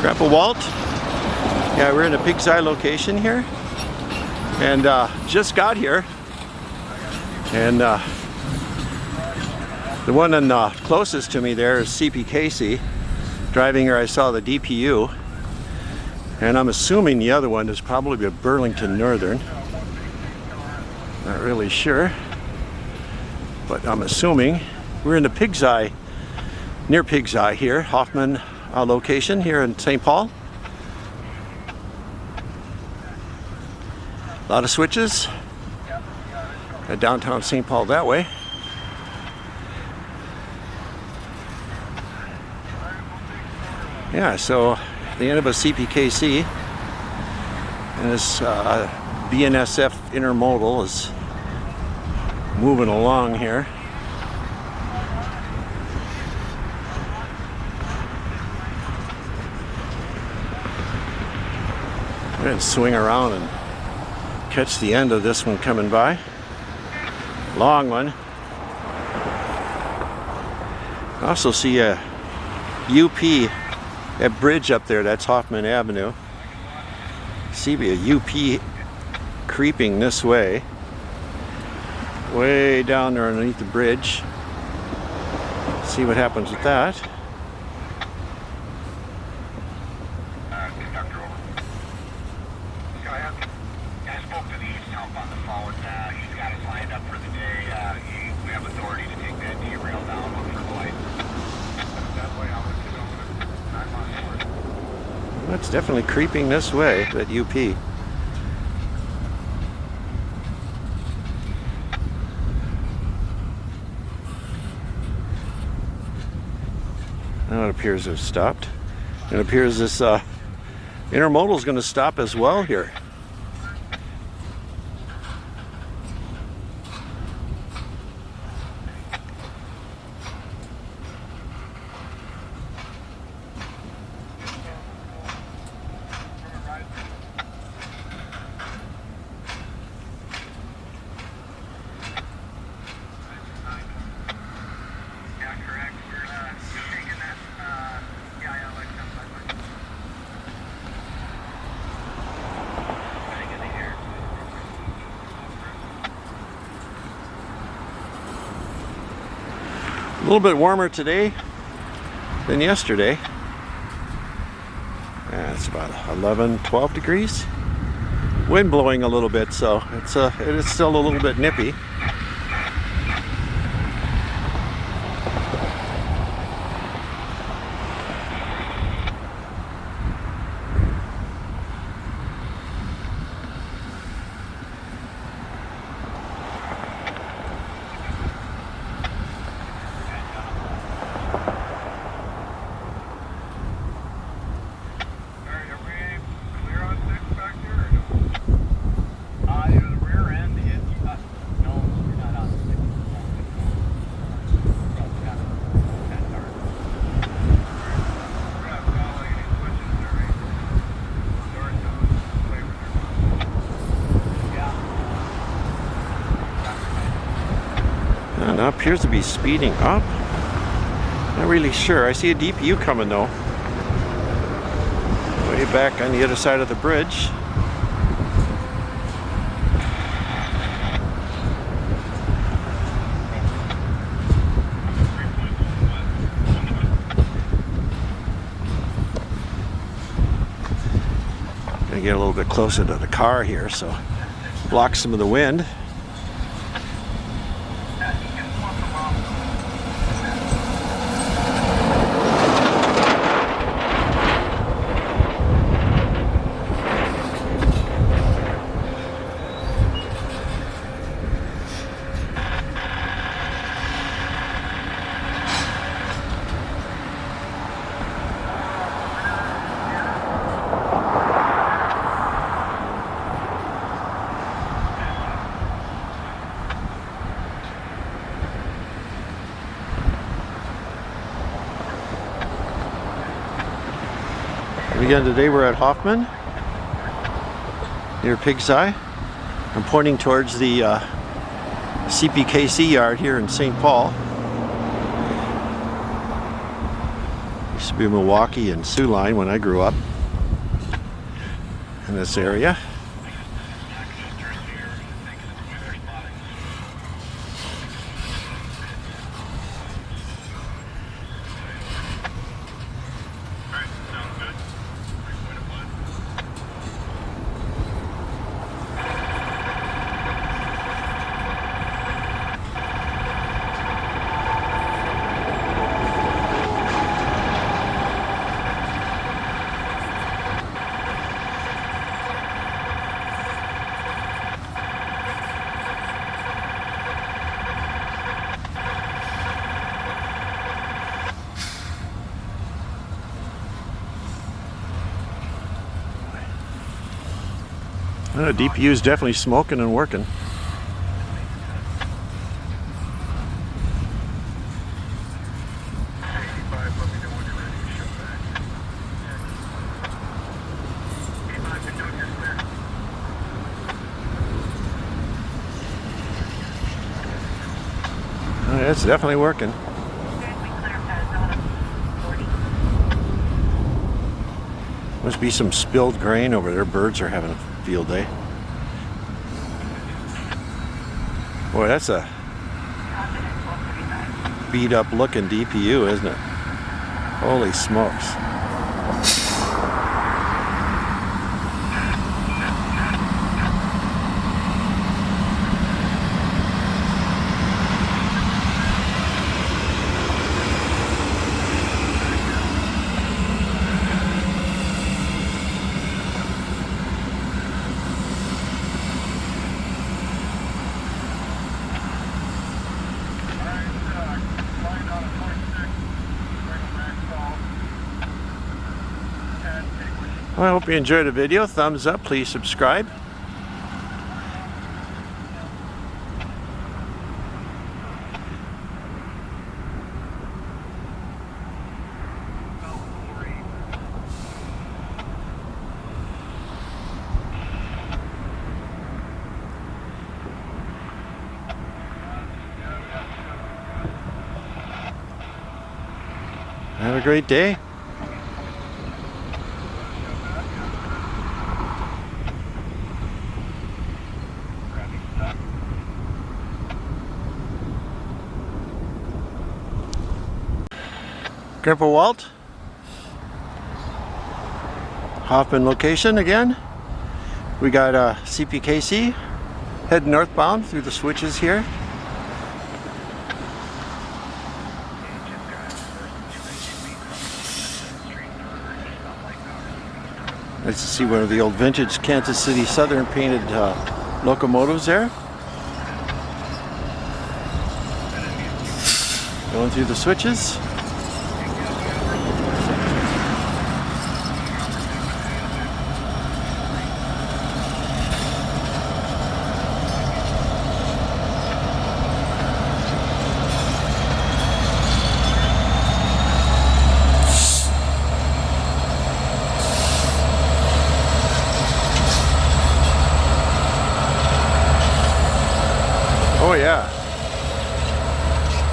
Grandpa Walt. Yeah, we're in a pig's eye location here, and just got here, and the one closest to me there is CPKC. Driving here, I saw the DPU, and I'm assuming the other one is probably a Burlington Northern. Not really sure, but I'm assuming. We're in the pig's eye, near pig's eye here, Hoffman Location here in St. Paul. A lot of switches. Got downtown St. Paul that way. Yeah, so the end of a CPKC, and this BNSF intermodal is moving along here. I'm going to swing around and catch the end of this one coming by. Long one. I also see a UP, that bridge up there, that's Hoffman Avenue. See a UP creeping this way. Way down there underneath the bridge. See what happens with that. I spoke to the South on the phone. He's got us lined up for the day. We have authority to take that derail down, look for the light. That way I'll let you know when I'm on board. Well, it's definitely creeping this way, that UP. Now it appears to have stopped. It appears this intermodal is going to stop as well here. A little bit warmer today than yesterday. Yeah, it's about 11, 12 degrees. Wind blowing a little bit, so it is still a little bit nippy. Now appears to be speeding up. Not really sure. I see a DPU coming though. Way back on the other side of the bridge. Gonna get a little bit closer to the car here, so block some of the wind. Again, today we're at Hoffman, near Pig's Eye. I'm pointing towards the CPKC yard here in St. Paul. Used to be Milwaukee and Sioux Line when I grew up in this area. DPU is definitely smoking and working. It's definitely working. Must be some spilled grain over there. Birds are having a field day. Boy, that's a beat up looking DPU, isn't it? Holy smokes. Well, I hope you enjoyed the video. Thumbs up, please subscribe. Have a great day. Grandpa Walt, Hoffman Location again. We got CPKC heading northbound through the switches here. Nice to see one of the old vintage Kansas City Southern painted locomotives there. Going through the switches. Oh yeah,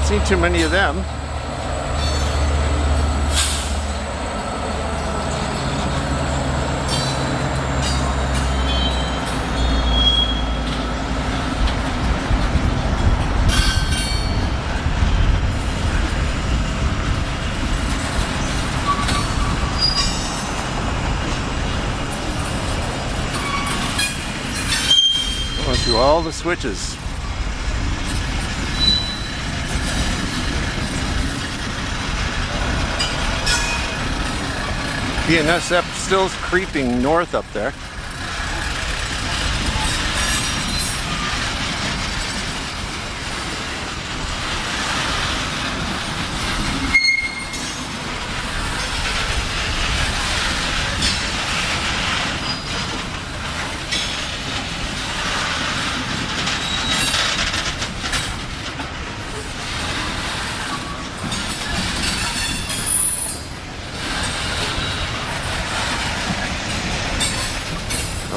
seen too many of them. Going through all the switches. BNSF still creeping north up there.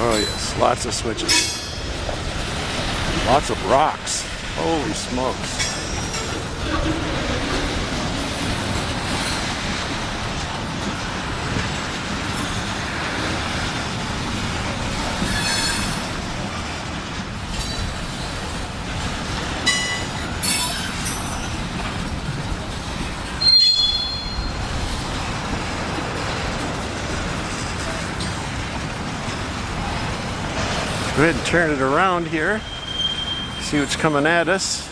Oh yes, lots of switches. Lots of rocks. Holy smokes. Go ahead and turn it around here. See what's coming at us.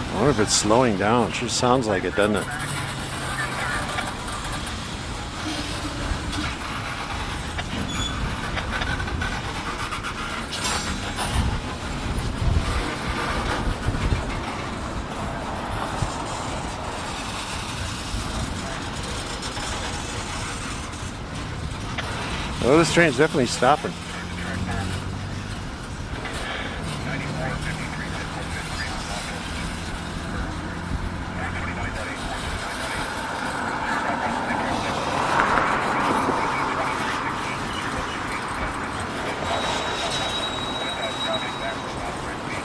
I wonder if it's slowing down. It sure sounds like it, doesn't it? Oh, this train's definitely stopping.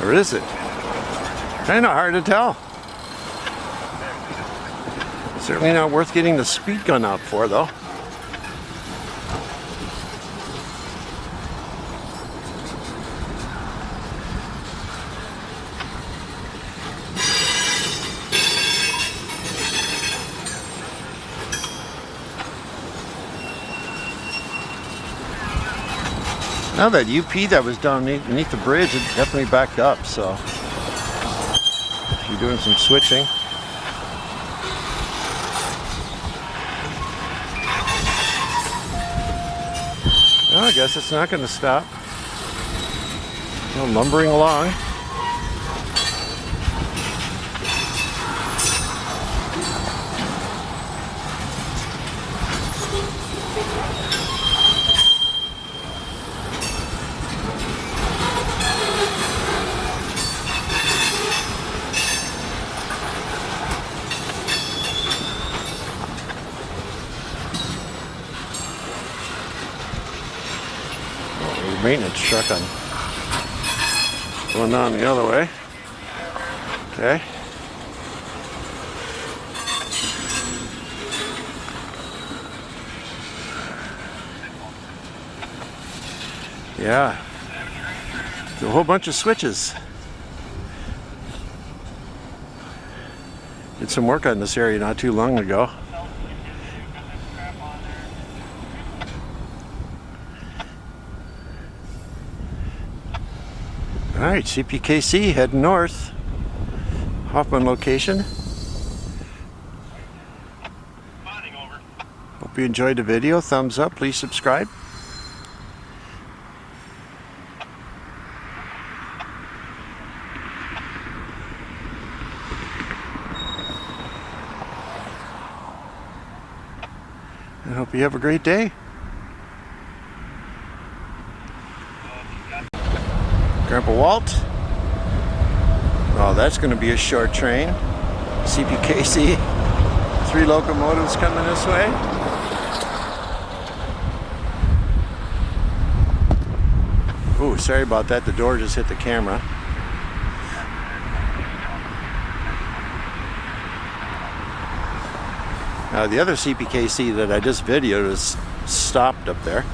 Or is it? Kind of hard to tell. Certainly not worth getting the speed gun out for, though. Now that UP that was down beneath the bridge, it definitely backed up, so you're doing some switching. Well, I guess it's not going to stop. Still lumbering along. Maintenance truck on going down the other way. Okay. Yeah. There's a whole bunch of switches. Did some work on this area not too long ago. Alright, CPKC heading north. Hoffman Location. Hope you enjoyed the video. Thumbs up, please subscribe. I hope you have a great day. Grandpa Walt. Oh, that's going to be a short train. CPKC. 3 locomotives coming this way. Oh, sorry about that. The door just hit the camera. The other CPKC that I just videoed is stopped up there.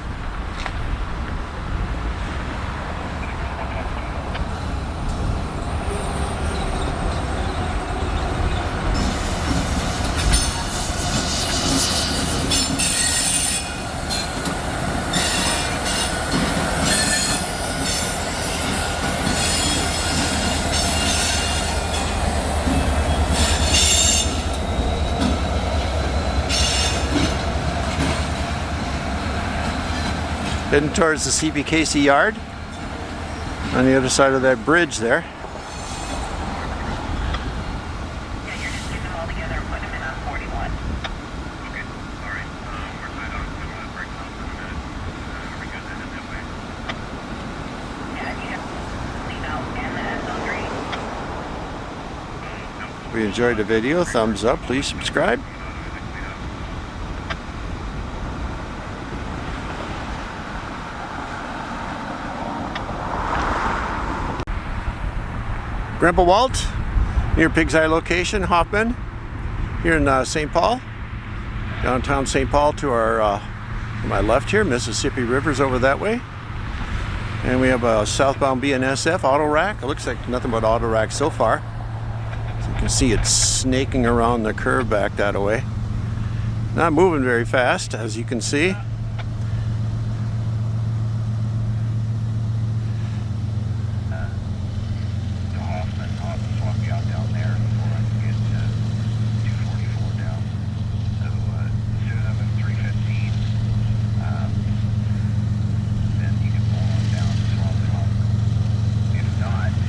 Heading towards the CPKC yard on the other side of that bridge there. If you enjoyed the video, thumbs up, please subscribe. Grandpa Walt, near Pig's Eye Location, Hoffman, here in St. Paul, downtown St. Paul. To our to my left here, Mississippi River's over that way, and we have a southbound BNSF auto rack. It looks like nothing but auto rack so far. So you can see it's snaking around the curve back that way. Not moving very fast, as you can see. Hoffman swapped me out down there before I can get 244 down. So as soon as I'm at 315, then you can pull on down and swap it off. If not, you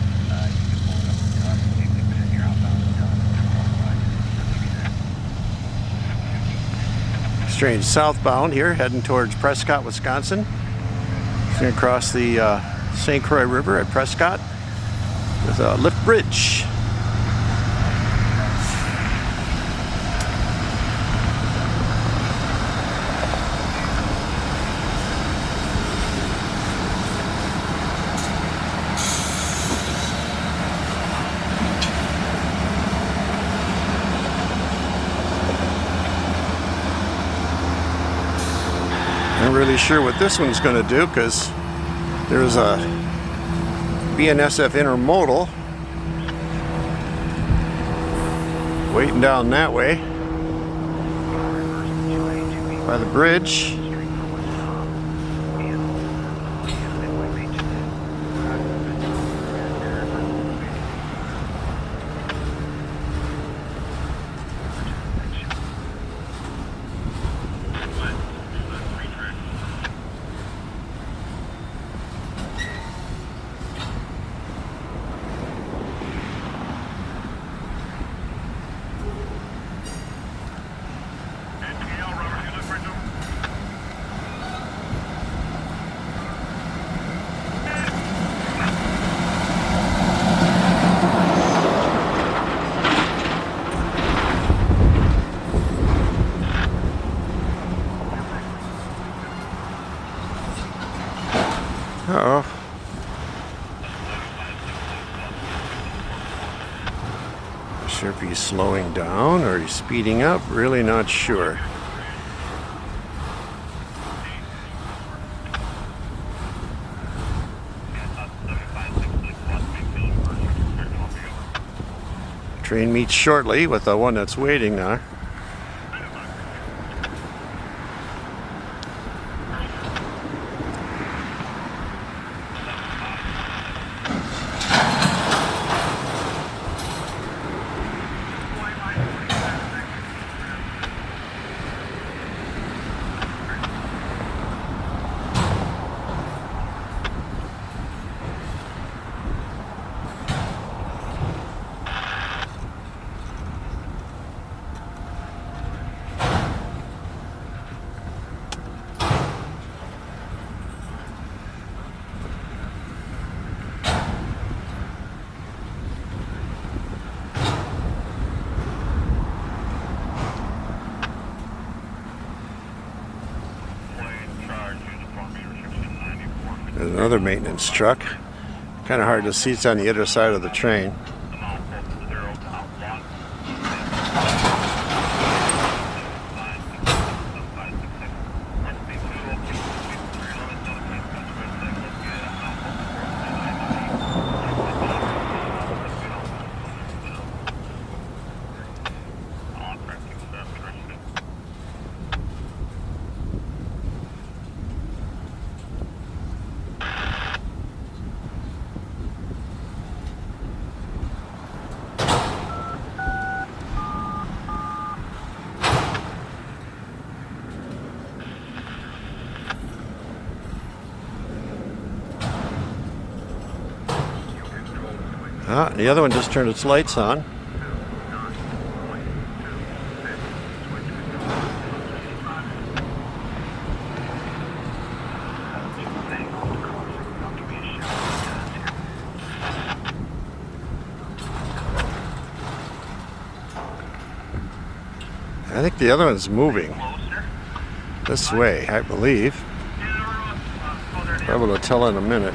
can pull it up and down and leave it in your outbound and down and turn on the line. I'll give you that. Strange southbound here, heading towards Prescott, Wisconsin. Just gonna cross the St. Croix River at Prescott with a lift bridge. Not really sure what this one's going to do, because there's a BNSF intermodal waiting down that way by the bridge. Uh-oh. Not sure if he's slowing down or he's speeding up. Really not sure. Train meets shortly with the one that's waiting now. There's another maintenance truck. Kind of hard to see, it's on the other side of the train. Ah, the other one just turned its lights on. I think the other one's moving this way, I believe. I'll be able to tell in a minute.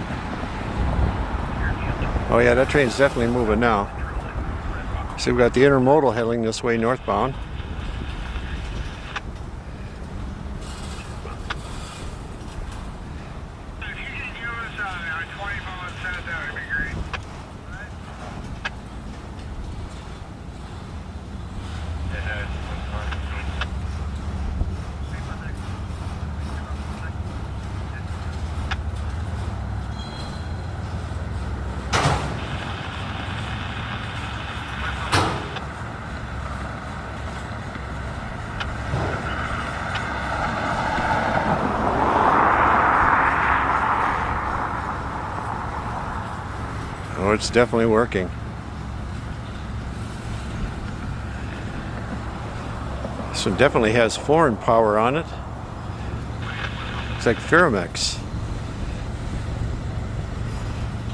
Oh yeah, that train's definitely moving now. So we've got the intermodal heading this way northbound. If you can use 20 on Sante, that would be great. Oh, it's definitely working. This one definitely has foreign power on it. Looks like Ferromex.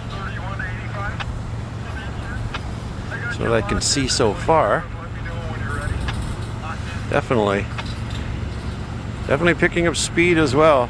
31 to 85. That's what I can see so far. Let me know when you're ready. Definitely picking up speed as well.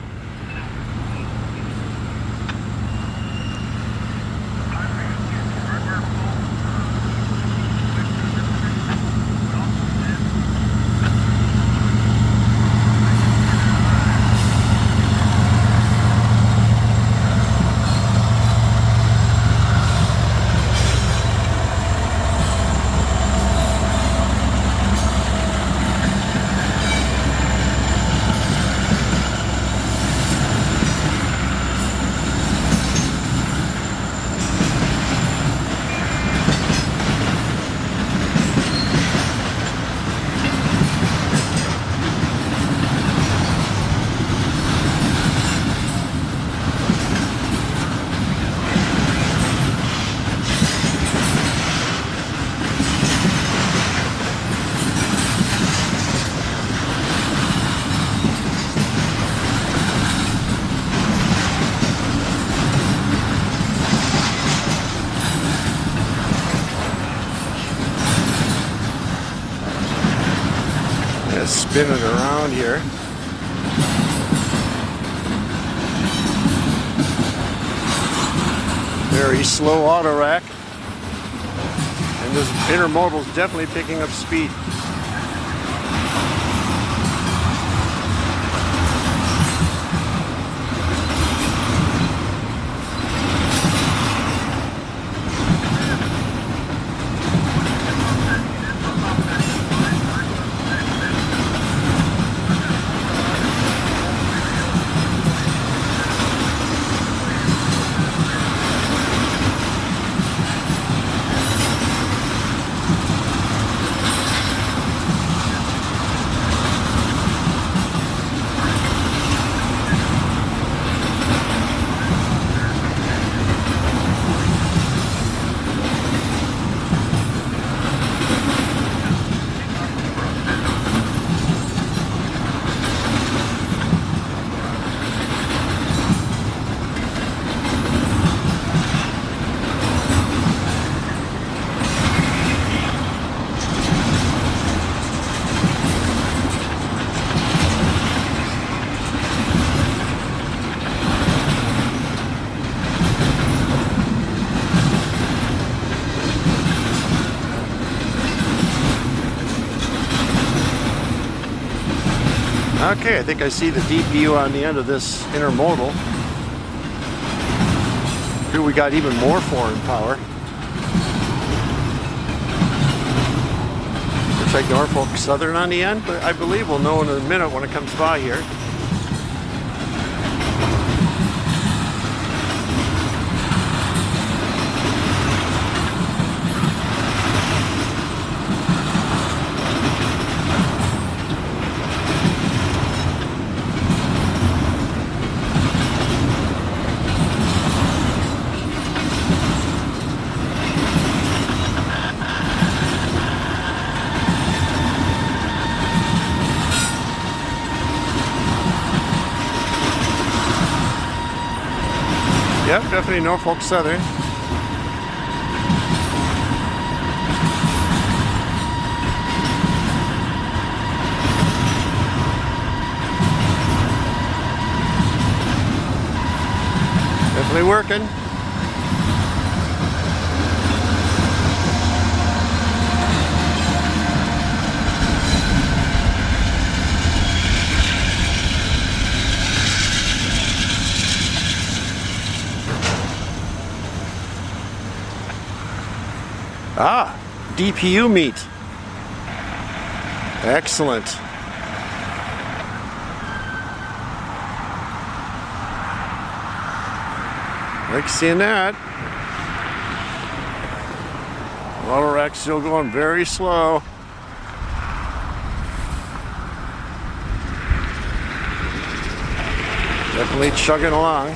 Spin it around here. Very slow auto rack. And this intermodal is definitely picking up speed. Okay, I think I see the DPU on the end of this intermodal. Here we got even more foreign power. Looks like Norfolk Southern on the end, but I believe we'll know in a minute when it comes by here. Yep, definitely Norfolk Southern. Definitely working. DPU meet. Excellent. Like seeing that. Auto rack still going very slow. Definitely chugging along.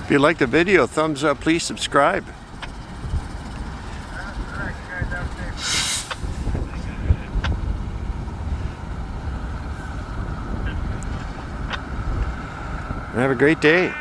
Hope you liked the video. Thumbs up, please subscribe. Have a great day.